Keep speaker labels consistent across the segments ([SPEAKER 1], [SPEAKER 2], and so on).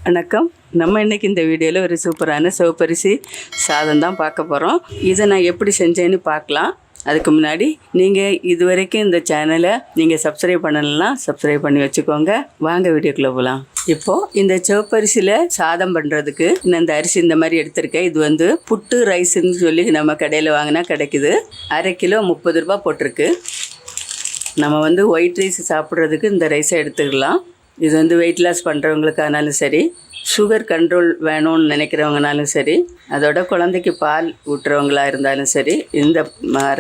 [SPEAKER 1] வணக்கம். நம்ம இன்றைக்கி இந்த வீடியோவில் ஒரு சூப்பரான சிவப்பரிசி சாதம் தான் பார்க்க போகிறோம். இதை நான் எப்படி செஞ்சேன்னு பார்க்கலாம். அதுக்கு முன்னாடி நீங்கள் இது வரைக்கும் இந்த சேனலை நீங்கள் சப்ஸ்கிரைப் பண்ணலாம், சப்ஸ்கிரைப் பண்ணி வச்சுக்கோங்க. வாங்க வீடியோக்குள்ளே போகலாம். இப்போது இந்த சிவப்பரிசியில் சாதம் பண்ணுறதுக்கு நான் இந்த அரிசி இந்த மாதிரி எடுத்திருக்கேன். இது வந்து புட்டு ரைஸுன்னு சொல்லி நம்ம கடையில் வாங்கினா கிடைக்குது. 1/2 கிலோ 30 ரூபா போட்டிருக்கு. நம்ம வந்து ஒயிட் ரைஸ் சாப்பிட்றதுக்கு இந்த ரைஸை எடுத்துக்கலாம். இது வந்து வெயிட் லாஸ் பண்ணுறவங்களுக்கானாலும் சரி, சுகர் கண்ட்ரோல் வேணும்னு நினைக்கிறவங்கனாலும் சரி, அதோட குழந்தைக்கு பால் ஊட்டுறவங்களா இருந்தாலும் சரி, இந்த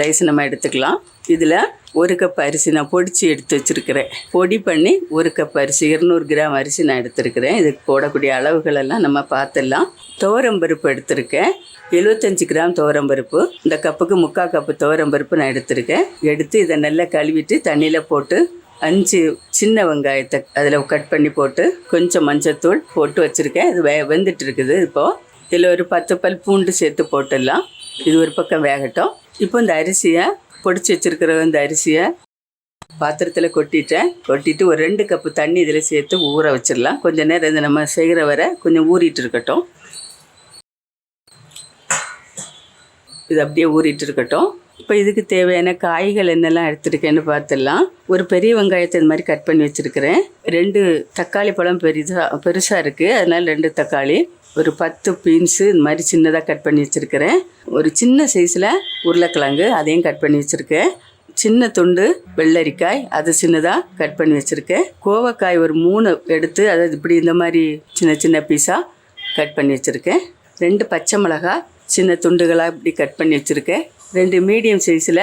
[SPEAKER 1] ரைஸ் நம்ம எடுத்துக்கலாம். இதில் 1 கப் அரிசி நான் பொடிச்சு எடுத்து வச்சுருக்கிறேன். பொடி பண்ணி 1 கப் அரிசி 200 கிராம் அரிசி நான் எடுத்துருக்கிறேன். இதுக்கு போடக்கூடிய அளவுகளெல்லாம் நம்ம பார்த்துடலாம். துவரம்பருப்பு எடுத்திருக்கேன், 75 கிராம் துவரம்பருப்பு. இந்த கப்புக்கு 3/4 கப்பு துவரம்பருப்பு நான் எடுத்திருக்கேன். எடுத்து இதை நல்லா கழுவிட்டு தண்ணியில் போட்டு 5 சின்ன வெங்காயத்தை அதில் கட் பண்ணி போட்டு கொஞ்சம் மஞ்சத்தூள் போட்டு வச்சுருக்கேன். இது வெந்துட்டு இருக்குது. இப்போது இதில் ஒரு 10 பல் பூண்டு சேர்த்து போட்டுடலாம். இது ஒரு பக்கம் வேகட்டும். இப்போ இந்த அரிசியை பொடிச்சு வச்சுருக்கிற இந்த அரிசியை பாத்திரத்தில் கொட்டிட்டு ஒரு 2 கப்பு தண்ணி இதில் சேர்த்து ஊற வச்சிடலாம். கொஞ்சம் நேரம் இதை நம்ம செய்கிற வரை கொஞ்சம் ஊறிட்டு இருக்கட்டும். இது அப்படியே ஊறிட்டு இருக்கட்டும். இப்போ இதுக்கு தேவையான காய்கள் என்னெல்லாம் எடுத்துருக்கேன்னு பார்த்துடலாம். ஒரு பெரிய வெங்காயத்தை இந்த மாதிரி கட் பண்ணி வச்சுருக்கிறேன். 2 தக்காளி பழம் பெருசாக இருக்குது, அதனால் 2 தக்காளி, ஒரு 10 பீன்ஸு இந்த மாதிரி சின்னதாக கட் பண்ணி வச்சுருக்கிறேன். ஒரு சின்ன சைஸில் உருளைக்கிழங்கு அதையும் கட் பண்ணி வச்சுருக்கேன். சின்ன துண்டு வெள்ளரிக்காய் அது சின்னதாக கட் பண்ணி வச்சுருக்கேன். கோவக்காய் ஒரு 3 எடுத்து அதை இப்படி இந்த மாதிரி சின்ன சின்ன பீஸாக கட் பண்ணி வச்சுருக்கேன். 2 பச்சை மிளகாய் சின்ன துண்டுகளாக இப்படி கட் பண்ணி வச்சுருக்கேன். 2 மீடியம் சைஸில்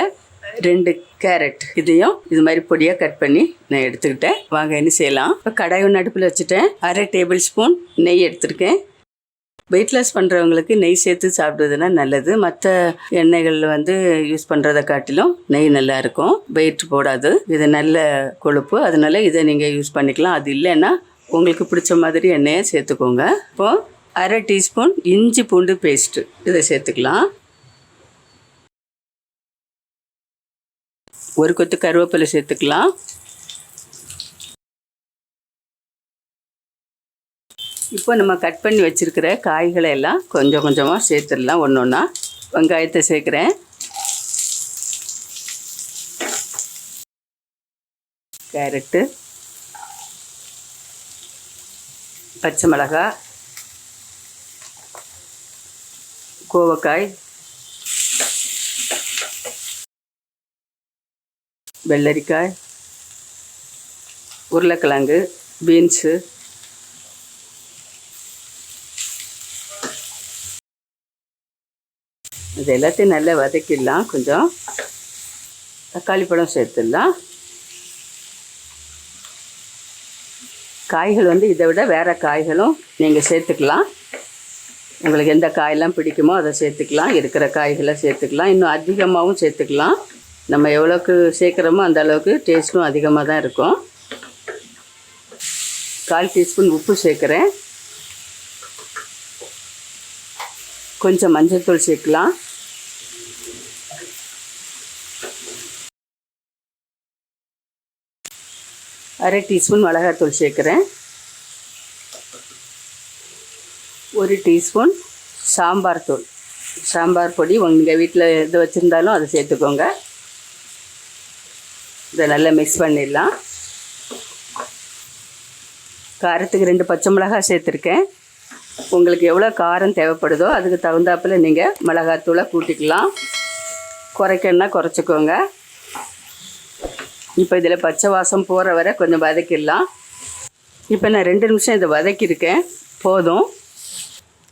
[SPEAKER 1] 2 கேரட் இதையும் இது மாதிரி பொடியாக கட் பண்ணி நான் எடுத்துக்கிட்டேன். வாங்க என்ன செய்யலாம். இப்போ கடாய் ஒன்று அடுப்பில் வச்சுட்டேன். 1/2 டேபிள் ஸ்பூன் நெய் எடுத்துருக்கேன். வெயிட் லாஸ் பண்ணுறவங்களுக்கு நெய் சேர்த்து சாப்பிட்றதுனா நல்லது. மற்ற எண்ணெய்களில் வந்து யூஸ் பண்ணுறதை காட்டிலும் நெய் நல்லா இருக்கும், வெயிட் போடாது. இது நல்ல கொழுப்பு, அதனால இதை நீங்கள் யூஸ் பண்ணிக்கலாம். அது இல்லைன்னா உங்களுக்கு பிடிச்ச மாதிரி எண்ணெயை சேர்த்துக்கோங்க. இப்போது 1/2 டீஸ்பூன் இஞ்சி பூண்டு பேஸ்ட்டு இதை சேர்த்துக்கலாம். 1 கொத்து கருவேப்பிலை சேர்த்துக்கலாம். இப்போ நம்ம கட் பண்ணி வச்சுருக்கிற காய்களை எல்லாம் கொஞ்சம் கொஞ்சமாக சேர்த்துடலாம். ஒன்று ஒன்றா வெங்காயத்தை சேர்க்குறேன். கேரட்டு, பச்சை மிளகாய், கோவக்காய், வெள்ளரிக்காய், உருளைக்கிழங்கு, பீன்ஸு, இது எல்லாத்தையும் நல்லா வதக்கிடலாம். கொஞ்சம் தக்காளி பழம் சேர்த்துடலாம். காய்கள் வந்து இதை விட வேறு காய்களும் நீங்கள் சேர்த்துக்கலாம். உங்களுக்கு எந்த காயெல்லாம் பிடிக்குமோ அதை சேர்த்துக்கலாம். இருக்கிற காய்களை சேர்த்துக்கலாம். இன்னும் அதிகமாகவும் சேர்த்துக்கலாம். நம்ம எவ்வளோக்கு சேர்க்குறோமோ அந்த அளவுக்கு டேஸ்ட்டும் அதிகமாக தான் இருக்கும். 1/4 டீஸ்பூன் உப்பு சேர்க்குறேன். கொஞ்சம் மஞ்சள்தூள் சேர்க்கலாம். அரை டீஸ்பூன் மிளகாத்தூள் சேர்க்குறேன். 1 டீஸ்பூன் சாம்பார் தூள், சாம்பார் பொடி உங்கள் வீட்டில் எது வச்சுருந்தாலும் அதை சேர்த்துக்கோங்க. இதை நல்லா மிக்ஸ் பண்ணிடலாம். காரத்துக்கு 2 பச்சை மிளகாய் சேர்த்துருக்கேன். உங்களுக்கு எவ்வளோ காரம் தேவைப்படுதோ அதுக்கு தகுந்தாப்பில் நீங்கள் மிளகாத்தூளை கூட்டிக்கலாம். குறைக்கணுன்னா குறைச்சிக்கோங்க. இப்போ இதில் பச்சை வாசம் போகிற வரை கொஞ்சம் வதக்கிடலாம். இப்போ நான் 2 நிமிஷம் இதை வதக்கியிருக்கேன், போதும்.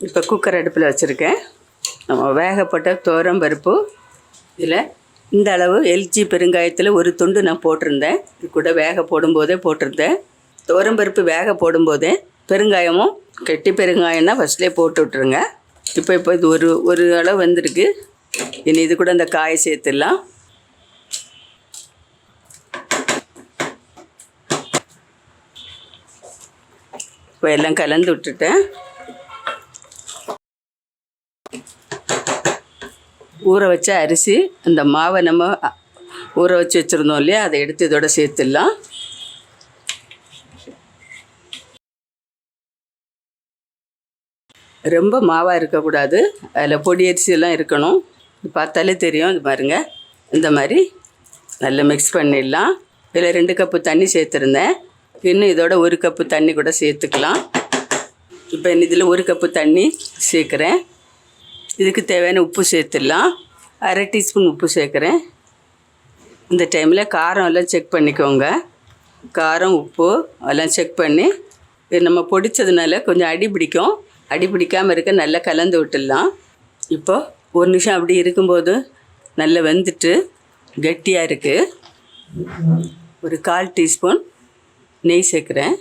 [SPEAKER 1] இப்போ குக்கர் அடுப்பில் வச்சுருக்கேன். நம்ம வேகப்பட்ட துவரம்பருப்பு இதில் இந்த அளவு எல்ஜி பெருங்காயத்தில் 1 துண்டு நான் போட்டிருந்தேன். இது கூட வேக போடும்போதே போட்டிருந்தேன். துவரம்பருப்பு வேக போடும்போதே பெருங்காயமும் கெட்டி பெருங்காயம்னா ஃபஸ்ட்லேயே போட்டு விட்ருங்க. இப்போ இது ஒரு அளவு வந்திருக்கு. இனி இது கூட இந்த காயை சேர்த்துடலாம். இப்போ எல்லாம் கலந்து விட்டுட்டேன். ஊற வச்ச அரிசி, அந்த மாவை நம்ம ஊற வச்சு வச்சுருந்தோம் இல்லையா, அதை எடுத்து இதோட சேர்த்துடலாம். ரொம்ப மாவாக இருக்கக்கூடாது, அதில் பொடி அரிசியெல்லாம் இருக்கணும். பார்த்தாலே தெரியும். இது பாருங்க, இந்த மாதிரி நல்லா மிக்ஸ் பண்ணிடலாம். இதில் 2 கப்பு தண்ணி சேர்த்துருந்தேன். இன்னும் இதோட 1 கப்பு தண்ணி கூட சேர்த்துக்கலாம். இப்போ இதில் 1 கப்பு தண்ணி சேர்க்குறேன். இதுக்கு தேவையான உப்பு சேர்த்துடலாம். 1/2 டீஸ்பூன் உப்பு சேர்க்குறேன். இந்த டைமில் காரம் எல்லாம் செக் பண்ணிக்கோங்க. காரம் உப்பு எல்லாம் செக் பண்ணி, இது நம்ம பொடிச்சதுனால கொஞ்சம் அடி பிடிக்கும். அடி பிடிக்காமல் இருக்க நல்லா கலந்து விட்டுடலாம். இப்போ 1 நிமிஷம் அப்படி இருக்கும்போது நல்லா வெந்துட்டு கெட்டியாக இருக்குது. ஒரு 1/4 டீஸ்பூன் நெய் சேர்க்குறேன்.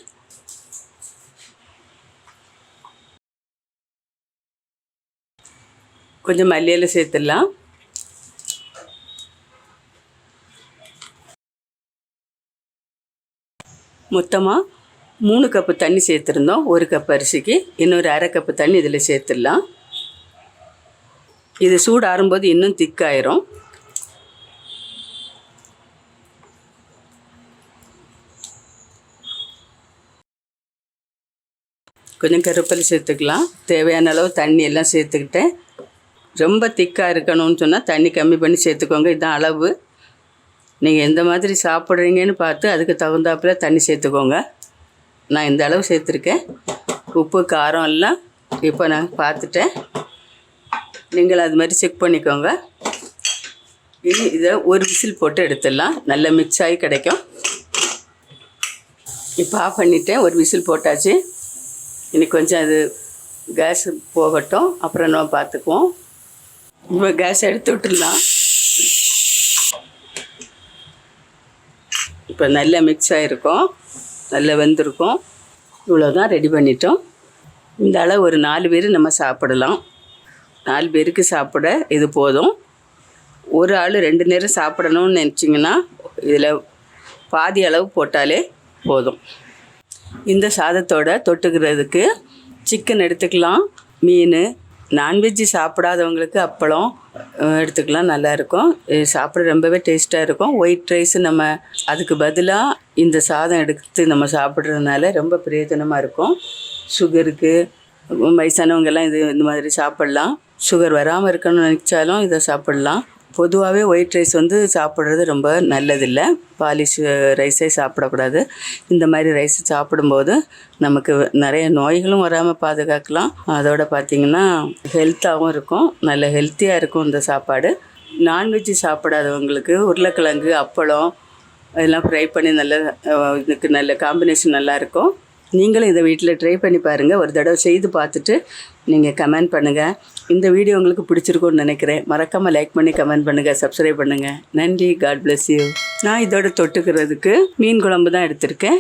[SPEAKER 1] கொஞ்சம் மல்லியில் சேர்த்துடலாம். மொத்தமாக 3 கப்பு தண்ணி சேர்த்துருந்தோம். 1 கப் அரிசிக்கு இன்னொரு 1/2 கப்பு தண்ணி இதில் சேர்த்துடலாம். இது சூடு ஆறும்போது இன்னும் திக்காயிரும். கொஞ்சம் கருவேப்பிலை சேர்த்துக்கலாம். தேவையான அளவு தண்ணி எல்லாம் சேர்த்துக்கிட்டேன். ரொம்ப திக்காக இருக்கணும்னு சொன்னால் தண்ணி கம்மி பண்ணி சேர்த்துக்கோங்க. இதுதான் அளவு. நீங்கள் எந்த மாதிரி சாப்பிட்றீங்கன்னு பார்த்து அதுக்கு தகுந்தாப்புல தண்ணி சேர்த்துக்கோங்க. நான் இந்த அளவு சேர்த்துருக்கேன். உப்பு காரம் எல்லாம் இப்போ நான் பார்த்துட்டேன். நீங்கள் அது மாதிரி செக் பண்ணிக்கோங்க. இதை ஒரு விசில் போட்டு எடுத்துடலாம். நல்லா மிக்ஸ் ஆகி கிடைக்கும். இப்போ ஆஃப் பண்ணிவிட்டேன். ஒரு விசில் போட்டாச்சு. இன்னைக்கு கொஞ்சம் அது கேஸ் போகட்டும், அப்புறம் நம்ம பார்த்துக்குவோம். இப்போ கேஸ் எடுத்து விட்டுடலாம். இப்போ நல்லா மிக்ஸ் ஆகிருக்கும், நல்லா வெந்திருக்கும். இவ்வளோதான், ரெடி பண்ணிட்டோம். இந்த அளவு ஒரு 4 பேர் நம்ம சாப்பிடலாம். 4 பேருக்கு சாப்பிட இது போதும். ஒரு ஆள் 2 நேரம் சாப்பிடணும்னு நினச்சிங்கன்னா இதில் பாதி அளவு போட்டாலே போதும். இந்த சாதத்தோட தொட்டுக்கிறதுக்கு சிக்கன் எடுத்துக்கலாம், மீன். நான்வெஜ்ஜு சாப்பிடாதவங்களுக்கு அப்பளம் எடுத்துக்கலாம், நல்லாயிருக்கும். சாப்பிட ரொம்பவே டேஸ்ட்டாக இருக்கும். ஒயிட் ரைஸ் நம்ம அதுக்கு பதிலாக இந்த சாதம் எடுத்து நம்ம சாப்பிட்றதுனால ரொம்ப பிரயோஜனமாக இருக்கும். சுகருக்கு வயசானவங்கெல்லாம் இந்த மாதிரி சாப்பிட்லாம். சுகர் வராமல் இருக்கணும்னு நினச்சாலும் இதை சாப்பிட்லாம். பொதுவாகவே ஒயிட் ரைஸ் சாப்பிட்றது ரொம்ப நல்லதில்லை. பாலிஷ் ரைஸே சாப்பிடக்கூடாது. இந்த மாதிரி ரைஸ் சாப்பிடும்போது நமக்கு நிறைய நோய்களும் வராமல் பாதுகாக்கலாம். அதோடு பார்த்திங்கன்னா ஹெல்த்தாகவும் இருக்கும். நல்ல ஹெல்த்தியாக இருக்கும் இந்த சாப்பாடு. நான்வெஜ்ஜு சாப்பிடாதவங்களுக்கு உருளைக்கிழங்கு, அப்பளம் இதெல்லாம் ஃப்ரை பண்ணி இதுக்கு நல்ல காம்பினேஷன் நல்லாயிருக்கும். நீங்களும் இதை வீட்டில் ட்ரை பண்ணி பாருங்கள். ஒரு தடவை செய்து பார்த்துட்டு நீங்கள் கமெண்ட் பண்ணுங்கள். இந்த வீடியோ உங்களுக்கு பிடிச்சிருக்கும்னு நினைக்கிறேன். மறக்காமல் லைக் பண்ணி கமெண்ட் பண்ணுங்கள், சப்ஸ்கிரைப் பண்ணுங்கள். நன்றி. God bless you. நான் இதோட தொட்டுக்கிறதுக்கு மீன் குழம்பு தான் எடுத்திருக்கேன்.